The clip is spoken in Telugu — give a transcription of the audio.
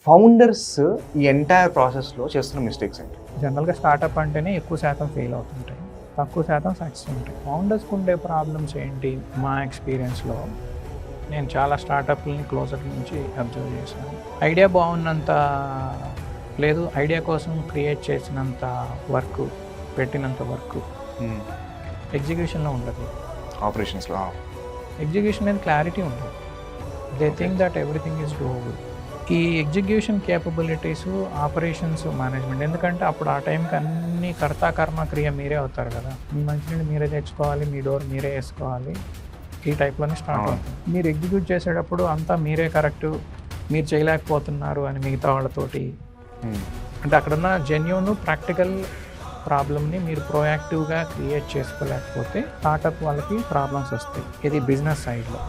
ఫౌండర్స్ ఈ ఎంటైర్ ప్రాసెస్లో చేస్తున్న మిస్టేక్స్ ఏంటి? జనరల్గా స్టార్టప్ అంటేనే ఎక్కువ శాతం ఫెయిల్ అవుతుంటాయి, తక్కువ శాతం సక్సెస్ ఉంటాయి. ఫౌండర్స్కి ఉండే ప్రాబ్లమ్స్ ఏంటి? మా ఎక్స్పీరియన్స్లో నేను చాలా స్టార్టప్లని క్లోజర్ నుంచి అబ్జర్వ్ చేశాను. ఐడియా బాగున్నంత లేదు, ఐడియా కోసం క్రియేట్ చేసినంత వర్క్, పెట్టినంత వర్క్ ఎగ్జిక్యూషన్లో ఉండదు. ఆపరేషన్స్లో ఎగ్జిక్యూషన్ మీద క్లారిటీ ఉండదు. They think that everything is doable. ఈ ఎగ్జిక్యూషన్ కేపబిలిటీస్, ఆపరేషన్స్, మేనేజ్మెంట్, ఎందుకంటే అప్పుడు ఆ టైంకి అన్ని కర్త కర్మ క్రియ మీరే అవుతారు కదా. మీ మంచినీళ్ళు మీరే తెచ్చుకోవాలి, మీ డోర్ మీరే వేసుకోవాలి, ఈ టైప్లోనే స్టార్ట్ అవుతుంది. మీరు ఎగ్జిక్యూట్ చేసేటప్పుడు అంతా మీరే కరెక్ట్, మీరు చేయలేకపోతున్నారు అని మిగతా వాళ్ళతోటి, అంటే అక్కడున్న జెన్యూన్ ప్రాక్టికల్ ప్రాబ్లమ్ని మీరు ప్రోయాక్టివ్గా క్రియేట్ చేసుకోలేకపోతే స్టార్టప్ వాళ్ళకి ప్రాబ్లమ్స్ వస్తాయి. ఇది బిజినెస్ సైడ్లో.